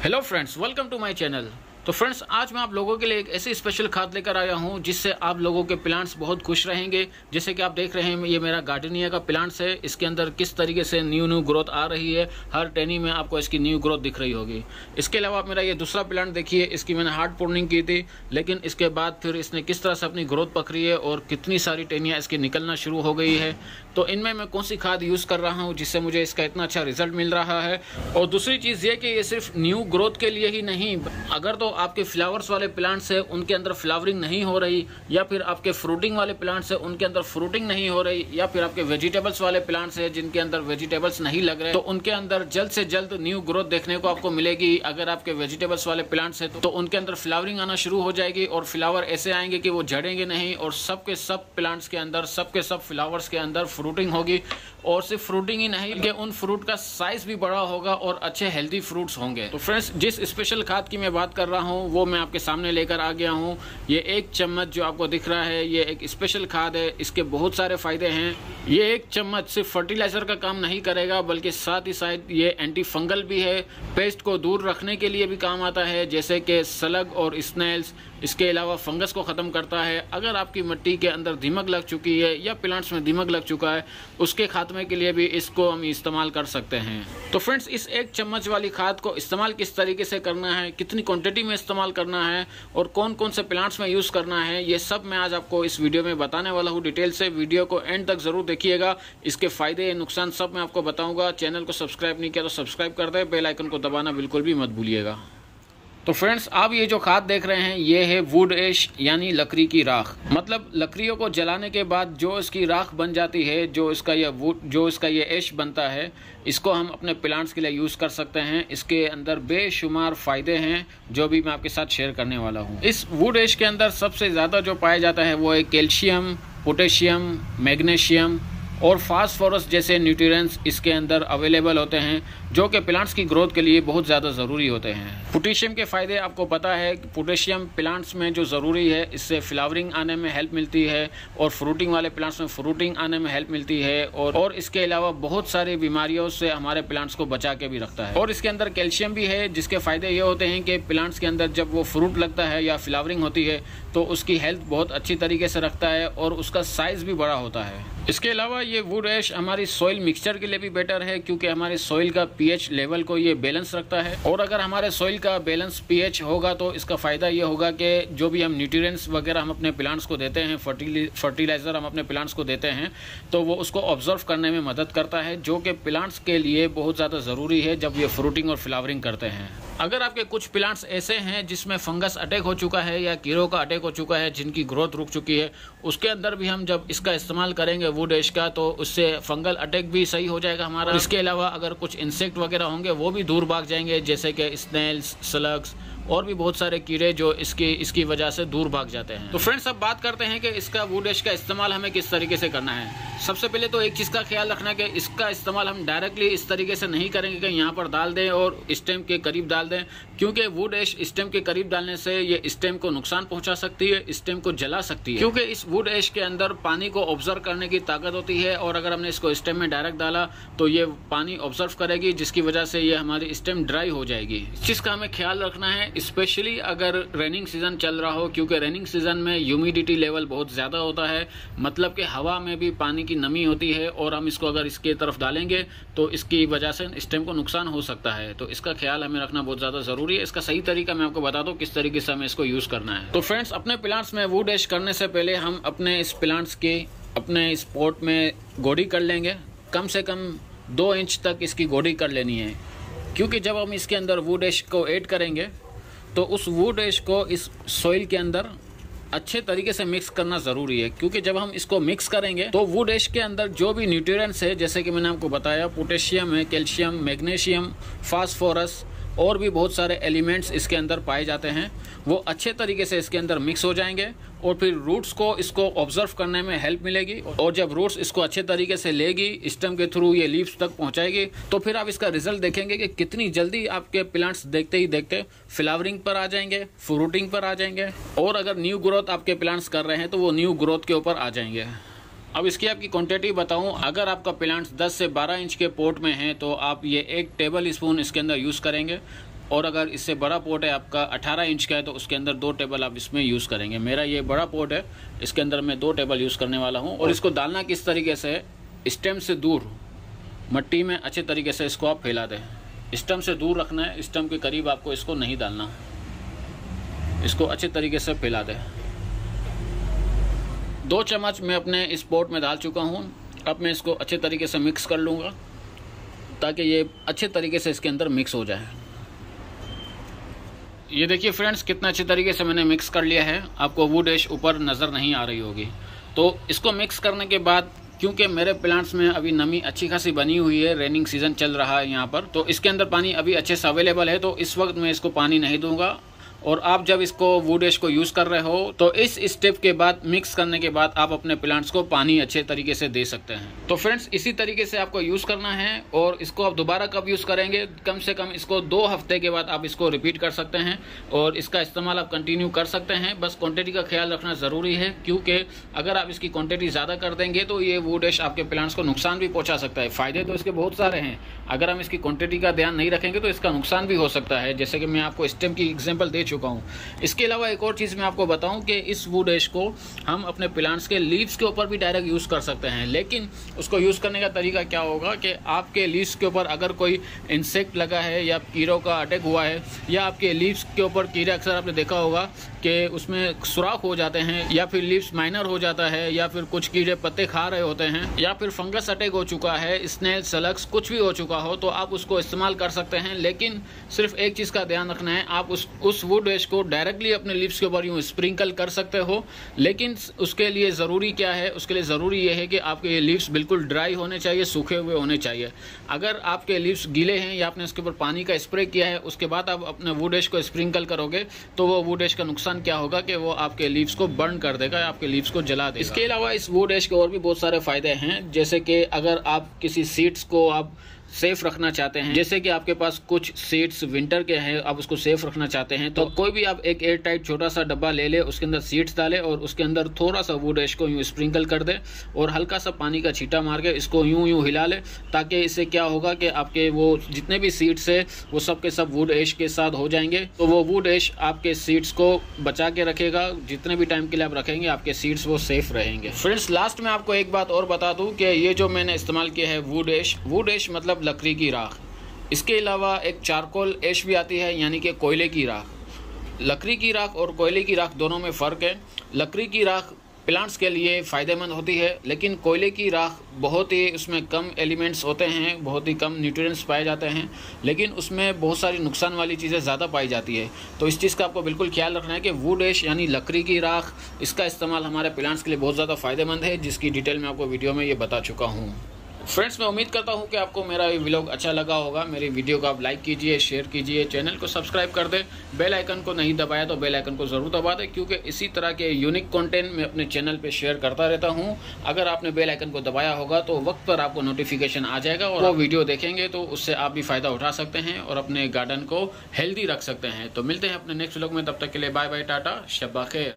Hello friends, welcome to my channel. तो friends, आज मैं आप लोगों के लिए एक ऐसी स्पेशल खाद लेकर आया हूं जिससे आप लोगों के प्लांट्स बहुत खुश रहेंगे। जैसे कि आप देख रहे हैं, ये मेरा गार्डनिया का प्लांट्स है। इसके अंदर किस तरीके से न्यू ग्रोथ आ रही है, हर टहनी में आपको इसकी न्यू ग्रोथ दिख रही होगी। इसके अलावा आप मेरा ये दूसरा प्लांट देखिए, इसकी मैंने हार्ड प्रूनिंग की थी, लेकिन इसके बाद फिर इसने किस तरह से अपनी ग्रोथ पकड़ी है और कितनी सारी टहनियाँ इसकी निकलना शुरू हो गई है। तो इनमें मैं कौन सी खाद यूज़ कर रहा हूँ जिससे मुझे इसका इतना अच्छा रिजल्ट मिल रहा है। और दूसरी चीज़ ये कि ये सिर्फ न्यू ग्रोथ के लिए ही नहीं, अगर तो आपके फ्लावर्स वाले प्लांट्स है उनके अंदर फ्लावरिंग नहीं हो रही, या फिर आपके फ्रूटिंग वाले प्लांट्स है उनके अंदर फ्रूटिंग नहीं हो रही, या फिर आपके वेजिटेबल्स वाले प्लांट्स है जिनके अंदर वेजिटेबल्स नहीं लग रहे, तो उनके अंदर जल्द से जल्द न्यू ग्रोथ देखने को आपको मिलेगी। अगर आपके वेजिटेबल्स वाले प्लांट्स है तो उनके अंदर फ्लावरिंग आना शुरू हो जाएगी और फ्लावर ऐसे आएंगे कि वो झड़ेंगे नहीं, और सबके सब प्लांट्स के अंदर, सबके सब फ्लावर्स के अंदर फ्रूटिंग होगी। और सिर्फ फ्रूटिंग ही नहीं कि उन फ्रूट का साइज भी बड़ा होगा और अच्छे हेल्दी फ्रूट्स होंगे। तो फ्रेंड्स, जिस स्पेशल खाद की मैं बात कर रहा हूँ वो मैं आपके सामने लेकर आ गया हूँ। ये 1 चम्मच जो आपको दिख रहा है, ये एक स्पेशल खाद है। इसके बहुत सारे फायदे हैं। ये 1 चम्मच सिर्फ फर्टिलाइजर का काम नहीं करेगा, बल्कि साथ ही साथ ये एंटी फंगल भी है। पेस्ट को दूर रखने के लिए भी काम आता है, जैसे कि स्लग और स्नेल्स। इसके अलावा फंगस को ख़त्म करता है। अगर आपकी मिट्टी के अंदर दीमक लग चुकी है या प्लांट्स में दीमक लग चुका है, उसके खात्मे के लिए भी इसको हम इस्तेमाल कर सकते हैं। तो फ्रेंड्स, इस 1 चम्मच वाली खाद को इस्तेमाल किस तरीके से करना है, कितनी क्वांटिटी में इस्तेमाल करना है और कौन कौन से प्लांट्स में यूज़ करना है, ये सब मैं आज आपको इस वीडियो में बताने वाला हूँ। डिटेल से वीडियो को एंड तक ज़रूर देखिएगा। इसके फ़ायदे नुकसान सब मैं आपको बताऊँगा। चैनल को सब्सक्राइब नहीं किया तो सब्सक्राइब कर दें, बेल आइकन को दबाना बिल्कुल भी मत भूलिएगा। तो फ्रेंड्स, आप ये जो खाद देख रहे हैं ये है वुड ऐश, यानी लकड़ी की राख। मतलब लकड़ियों को जलाने के बाद जो इसकी राख बन जाती है, जो इसका ये ऐश बनता है, इसको हम अपने प्लांट्स के लिए यूज़ कर सकते हैं। इसके अंदर बेशुमार फ़ायदे हैं जो भी मैं आपके साथ शेयर करने वाला हूँ। इस वुड ऐश के अंदर सबसे ज़्यादा जो पाया जाता है वो है कैल्शियम, पोटेशियम, मैग्नीशियम और फास्फोरस जैसे न्यूट्रिएंट्स इसके अंदर अवेलेबल होते हैं, जो कि प्लांट्स की ग्रोथ के लिए बहुत ज़्यादा ज़रूरी होते हैं। पोटेशियम के फ़ायदे आपको पता है कि पोटेशियम प्लांट्स में जो ज़रूरी है, इससे फ्लावरिंग आने में हेल्प मिलती है और फ्रूटिंग वाले प्लांट्स में फ्रूटिंग आने में हेल्प मिलती है, और इसके अलावा बहुत सारी बीमारियों से हमारे प्लांट्स को बचा के भी रखता है। और इसके अंदर कैल्शियम भी है, जिसके फ़ायदे ये होते हैं कि प्लांट्स के अंदर जब वो फ्रूट लगता है या फ्लावरिंग होती है तो उसकी हेल्थ बहुत अच्छी तरीके से रखता है और उसका साइज़ भी बड़ा होता है। इसके अलावा ये वुड ऐश हमारी सॉइल मिक्सचर के लिए भी बेटर है, क्योंकि हमारे सॉइल का पीएच लेवल को ये बैलेंस रखता है। और अगर हमारे सॉइल का बैलेंस पीएच होगा तो इसका फ़ायदा ये होगा कि जो भी हम न्यूट्रिएंट्स वगैरह हम अपने प्लांट्स को देते हैं, फर्टिलाइज़र हम अपने प्लांट्स को देते हैं, तो वो उसको ऑब्जर्व करने में मदद करता है, जो कि प्लांट्स के लिए बहुत ज़्यादा ज़रूरी है जब ये फ्रूटिंग और फ्लावरिंग करते हैं। अगर आपके कुछ प्लांट्स ऐसे हैं जिसमें फंगस अटैक हो चुका है या कीड़ों का अटैक हो चुका है, जिनकी ग्रोथ रुक चुकी है, उसके अंदर भी हम जब इसका इस्तेमाल करेंगे वुड ऐश का, तो उससे फंगल अटैक भी सही हो जाएगा हमारा। इसके अलावा अगर कुछ इंसेक्ट वगैरह होंगे वो भी दूर भाग जाएंगे, जैसे कि स्नेल्स, स्लग्स और भी बहुत सारे कीड़े जो इसकी वजह से दूर भाग जाते हैं। तो फ्रेंड्स, अब बात करते हैं कि इसका वुड ऐश का इस्तेमाल हमें किस तरीके से करना है। सबसे पहले तो एक चीज़ का ख्याल रखना कि इसका इस्तेमाल हम डायरेक्टली इस तरीके से नहीं करेंगे कि यहाँ पर डाल दें और स्टेम के करीब डाल दें, क्योंकि वुड ऐश स्टेम के करीब डालने से ये स्टेम को नुकसान पहुंचा सकती है, स्टेम को जला सकती है, क्योंकि इस वुड ऐश के अंदर पानी को ऑब्जर्व करने की ताकत होती है। और अगर हमने इसको स्टेम में डायरेक्ट डाला तो ये पानी ऑब्जर्व करेगी, जिसकी वजह से ये हमारी स्टेम ड्राई हो जाएगी। इस चीज़ का हमें ख्याल रखना है, स्पेशली अगर रेनिंग सीजन चल रहा हो, क्योंकि रेनिंग सीजन में ह्यूमिडिटी लेवल बहुत ज़्यादा होता है, मतलब कि हवा में भी पानी की नमी होती है, और हम इसको अगर इसके तरफ डालेंगे तो इसकी वजह से स्टेम को नुकसान हो सकता है। तो इसका ख्याल हमें रखना बहुत ज़्यादा ज़रूरी है। इसका सही तरीका मैं आपको बता दूं किस तरीके से हमें इसको यूज़ करना है। तो फ्रेंड्स, अपने प्लांट्स में वुड ऐश करने से पहले हम अपने इस प्लांट्स के अपने इस पॉट में गोडी कर लेंगे। कम से कम 2 इंच तक इसकी गोडी कर लेनी है, क्योंकि जब हम इसके अंदर वुड ऐश को ऐड करेंगे तो उस वुड ऐश को इस सॉइल के अंदर अच्छे तरीके से मिक्स करना ज़रूरी है। क्योंकि जब हम इसको मिक्स करेंगे तो वुड ऐश के अंदर जो भी न्यूट्रिएंट्स है, जैसे कि मैंने आपको बताया, पोटेशियम है, कैल्शियम, मैग्नीशियम, फास्फोरस और भी बहुत सारे एलिमेंट्स इसके अंदर पाए जाते हैं, वो अच्छे तरीके से इसके अंदर मिक्स हो जाएंगे और फिर रूट्स को इसको ऑब्जर्व करने में हेल्प मिलेगी। और जब रूट्स इसको अच्छे तरीके से लेगी, स्टेम के थ्रू ये लीव्स तक पहुंचाएगी, तो फिर आप इसका रिजल्ट देखेंगे कि कितनी जल्दी आपके प्लांट्स देखते ही देखते फ्लावरिंग पर आ जाएंगे, फ्रूटिंग पर आ जाएंगे, और अगर न्यू ग्रोथ आपके प्लांट्स कर रहे हैं तो वो न्यू ग्रोथ के ऊपर आ जाएंगे। अब इसकी आपकी क्वांटिटी बताऊं, अगर आपका प्लांट्स 10 से 12 इंच के पोट में है तो आप ये 1 टेबल स्पून इसके अंदर यूज़ करेंगे। और अगर इससे बड़ा पॉट है आपका 18 इंच का है तो उसके अंदर 2 टेबल आप इसमें यूज़ करेंगे। मेरा ये बड़ा पॉट है, इसके अंदर मैं 2 टेबल यूज़ करने वाला हूँ। और इसको डालना किस तरीके से है, स्टेम से दूर मिट्टी में अच्छे तरीके से इसको आप फैला दें। स्टेम से दूर रखना है, स्टेम के करीब आपको इसको नहीं डालना। इसको अच्छे तरीके से फैला दें। 2 चम्मच मैं अपने इस पॉट में डाल चुका हूँ। अब मैं इसको अच्छे तरीके से मिक्स कर लूँगा ताकि ये अच्छे तरीके से इसके अंदर मिक्स हो जाए। ये देखिए फ्रेंड्स, कितना अच्छे तरीके से मैंने मिक्स कर लिया है। आपको वुड ऐश ऊपर नज़र नहीं आ रही होगी। तो इसको मिक्स करने के बाद, क्योंकि मेरे प्लांट्स में अभी नमी अच्छी खासी बनी हुई है, रेनिंग सीजन चल रहा है यहाँ पर, तो इसके अंदर पानी अभी अच्छे से अवेलेबल है। तो इस वक्त मैं इसको पानी नहीं दूंगा। और आप जब इसको वुड ऐश को यूज़ कर रहे हो तो इस स्टेप के बाद, मिक्स करने के बाद आप अपने प्लांट्स को पानी अच्छे तरीके से दे सकते हैं। तो फ्रेंड्स, इसी तरीके से आपको यूज़ करना है। और इसको आप दोबारा कब यूज़ करेंगे, कम से कम इसको 2 हफ्ते के बाद आप इसको रिपीट कर सकते हैं और इसका इस्तेमाल आप कंटिन्यू कर सकते हैं। बस क्वांटिटी का ख्याल रखना ज़रूरी है, क्योंकि अगर आप इसकी क्वांटिटी ज़्यादा कर देंगे तो ये वुड ऐश आपके प्लांट्स को नुकसान भी पहुँचा सकता है। फ़ायदे तो इसके बहुत सारे हैं, अगर हम इसकी क्वांटिटी का ध्यान नहीं रखेंगे तो इसका नुकसान भी हो सकता है, जैसे कि मैं आपको स्टेम की एग्जाम्पल दे चुका हूँ। इसके अलावा एक और चीज़ मैं आपको बताऊं कि इस वुड ऐश को हम अपने प्लांट्स के लीव्स के ऊपर भी डायरेक्ट यूज़ कर सकते हैं। लेकिन उसको यूज़ करने का तरीका क्या होगा कि आपके लीव्स के ऊपर अगर कोई इंसेक्ट लगा है या कीड़ों का अटैक हुआ है, या आपके लीव्स के ऊपर कीड़े, अक्सर आपने देखा होगा कि उसमें सुराख हो जाते हैं, या फिर लीव्स माइनर हो जाता है, या फिर कुछ कीड़े पत्ते खा रहे होते हैं, या फिर फंगस अटैक हो चुका है, स्नेल, सलग्स कुछ भी हो चुका हो, तो आप उसको इस्तेमाल कर सकते हैं। लेकिन सिर्फ एक चीज़ का ध्यान रखना है, आप उस वुड ऐश को डायरेक्टली अपने लीव्स के ऊपर यूँ स्प्रिंकल कर सकते हो। लेकिन उसके लिए ज़रूरी क्या है, उसके लिए ज़रूरी ये है कि आपके लीव्स बिल्कुल ड्राई होने चाहिए, सूखे हुए होने चाहिए। अगर आपके लीव्स गीले हैं या आपने उसके ऊपर पानी का स्प्रे किया है, उसके बाद आप अपने वुड ऐश को स्प्रिंकल करोगे तो वो वुड ऐश का नुकसान क्या होगा कि वो आपके लीव्स को बर्न कर देगा, आपके लीव्स को जला देगा। इसके अलावा इस वुड ऐश के और भी बहुत सारे फायदे हैं, जैसे कि अगर आप किसी सीड्स को आप सेफ रखना चाहते हैं, जैसे कि आपके पास कुछ सीड्स विंटर के हैं, आप उसको सेफ रखना चाहते हैं, तो कोई भी आप एक एयर टाइट छोटा सा डब्बा ले ले, उसके अंदर सीड्स डाले और उसके अंदर थोड़ा सा वुड ऐश को यूं स्प्रिंकल कर दे और हल्का सा पानी का छींटा मार के इसको यूं हिला ले, ताकि इससे क्या होगा कि आपके वो जितने भी सीड्स है वो सब के सब वुड ऐश के साथ हो जाएंगे। तो वो वुड ऐश आपके सीड्स को बचा के रखेगा, जितने भी टाइम के लिए आप रखेंगे आपके सीड्स वो सेफ रहेंगे। फ्रेंड्स, लास्ट में आपको एक बात और बता दूं कि ये जो मैंने इस्तेमाल किया है वुड ऐश मतलब लकड़ी की राख। इसके अलावा एक चारकोल ऐश भी आती है, यानी कि कोयले की राख। लकड़ी की राख और कोयले की राख दोनों में फ़र्क है। लकड़ी की राख प्लांट्स के लिए फ़ायदेमंद होती है, लेकिन कोयले की राख बहुत ही, उसमें कम एलिमेंट्स होते हैं, बहुत ही कम न्यूट्रिएंट्स पाए जाते हैं, लेकिन उसमें बहुत सारी नुकसान वाली चीज़ें ज़्यादा पाई जाती है। तो इस चीज़ का आपको बिल्कुल ख्याल रखना है कि वुड ऐश यानी लकड़ी की राख, इसका इस्तेमाल हमारे प्लांट्स के लिए बहुत ज़्यादा फ़ायदेमंद है, जिसकी डिटेल मैं आपको वीडियो में ये बता चुका हूँ। फ्रेंड्स, मैं उम्मीद करता हूं कि आपको मेरा ये व्लॉग अच्छा लगा होगा। मेरी वीडियो को आप लाइक कीजिए, शेयर कीजिए, चैनल को सब्सक्राइब कर दें। बेल आइकन को नहीं दबाया तो बेल आइकन को ज़रूर दबा दें, क्योंकि इसी तरह के यूनिक कंटेंट मैं अपने चैनल पे शेयर करता रहता हूं। अगर आपने बेल आइकन को दबाया होगा तो वक्त पर आपको नोटिफिकेशन आ जाएगा और वो वीडियो देखेंगे तो उससे आप भी फ़ायदा उठा सकते हैं और अपने गार्डन को हेल्दी रख सकते हैं। तो मिलते हैं अपने नेक्स्ट व्लॉग में, तब तक के लिए बाय बाय, टाटा, शब्बा खैर।